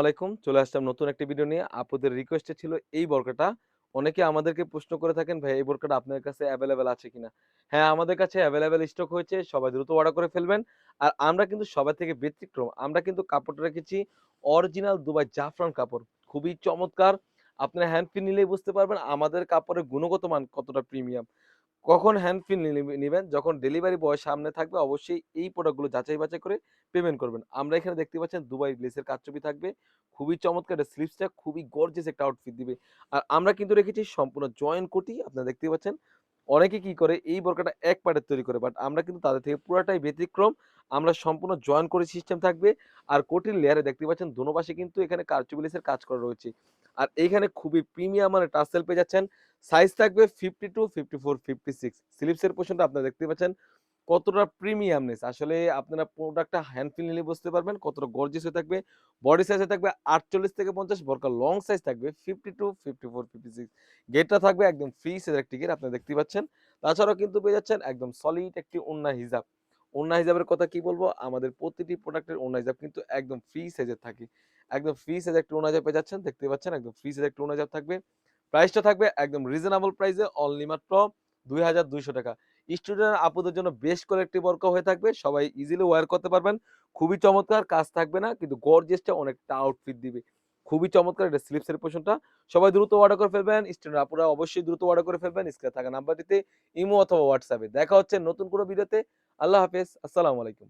আলাইকুম। চলে আসলাম নতুন একটা ভিডিও নিয়ে। আপুদের রিকোয়েস্টে ছিল এই বোরকাটা। অনেকে আমাদেরকে প্রশ্ন করে থাকেন, "ভাই এই বোরকাটা আপনার কাছে এভেইলেবল আছে কিনা?" হ্যাঁ, আমাদের কাছে এভেইলেবল স্টক হয়েছে। সবাই দ্রুত অর্ডার করে ফেলবেন। আর আমরা কিন্তু সবার থেকে ব্যতিক্রম। আমরা কিন্তু কাপড়টা রেখেছি অরিজিনাল দুবাই জাফরান কাপড়। খুবই চমৎকার। আপনারা হ্যান্ড ফিল নিলেই বুঝতে পারবেন আমাদের কাপড়ের গুণগত মান কতটা প্রিমিয়াম। কখন হ্যান্ড ফিল নিবেন? যখন ডেলিভারি বয় সামনে থাকবে অবশ্যই এই প্রোডাক্টগুলো যাচাই-বাছাই করে পেমেন্ট করবেন। আমরা এখানে দেখতে পাচ্ছেন দুবাই লেসের কারচুপি থাকবে। খুবই চমৎকার এটা স্লিভসটা খুবই গর্জিয়াস একটা আউটফিট দিবে। আর আমরা কিন্তু রেখেছি সম্পূর্ণ জয়েন্ট কোটি আপনারা দেখতেই পাচ্ছেন। অনেকে কি করে এই বোরকাটা এক পার্টের তৈরি করে বাট আমরা কিন্তু তাদের থেকে পুরাটাই ব্যতিক্রম। আমরা সম্পূর্ণ জয়েন্ট কোটি সিস্টেম থাকবে। আর কোটির লেয়ারে দেখতে পাচ্ছেন দোনো পাশে কিন্তু এখানে কারচুপি লেসের কাজ করা রয়েছে। আর এইখানে খুবই প্রিমিয়াম মানের টাসেল পেয়ে যাচ্ছেন। সাইজ থাকবে 52, 54, 56 স্লিপসের পোরশনটা আপনারা দেখতে পাচ্ছেন কতটা প্রিমিয়ামনেস। আসলে আপনারা প্রোডাক্টটা হ্যান্ড ফিল নিলে বুঝতে পারবেন কতটা গর্জিয়াস হয়ে থাকবে। বডি সাইজে থাকবে 48 থেকে 50, বোরকার লং সাইজ থাকবে 52, 54, 56 গেটটা থাকবে একদম ফ্রি সাইজের একটি গেট আপনারা দেখতেই পাচ্ছেন। তাছাড়াও কিন্তু পেয়ে যাচ্ছেন একদম সলিড একটি ওড়না হিজাব। ওড়না হিজাবের কথা কি বলবো? আমাদের প্রতিটি প্রোডাক্টের ওড়না হিজাব কিন্তু একদম ফ্রি সাইজের থাকে। একদম ফ্রি সাইজের একটি ওড়না হিজাব পেয়ে যাচ্ছেন। দেখতেই পাচ্ছেন একদম ফ্রি সাইজের একটি ওড়না হিজাব থাকবে। প্রাইসটা থাকবে একদম রিজনেবল প্রাইসে অনলি মাত্র ৳২,২০০। স্টুডেন্ট আপুদের জন্য বেস্ট কোয়ালিটি বোরকা হয়ে থাকবে। সবাই ইজিলি ওয়্যার করতে পারবেন। খুবই চমৎকার কাজ থাকবে না কিন্তু গর্জিয়াসটা অনেকটা আউটফিট দিবে। খুবই চমৎকার এটা স্লিপসের পোরশনটা। সবাই দ্রুত অর্ডার করে ফেলবেন। স্টুডেন্ট আপুরা অবশ্যই দ্রুত অর্ডার করে ফেলবেন। স্ক্রিনে থাকা নাম্বারটিতে ইমো অথবা হোয়াটসঅ্যাপে। দেখা হচ্ছে নতুন কোনো ভিডিওতে। আল্লাহ হাফেজ। আসসালামু আলাইকুম।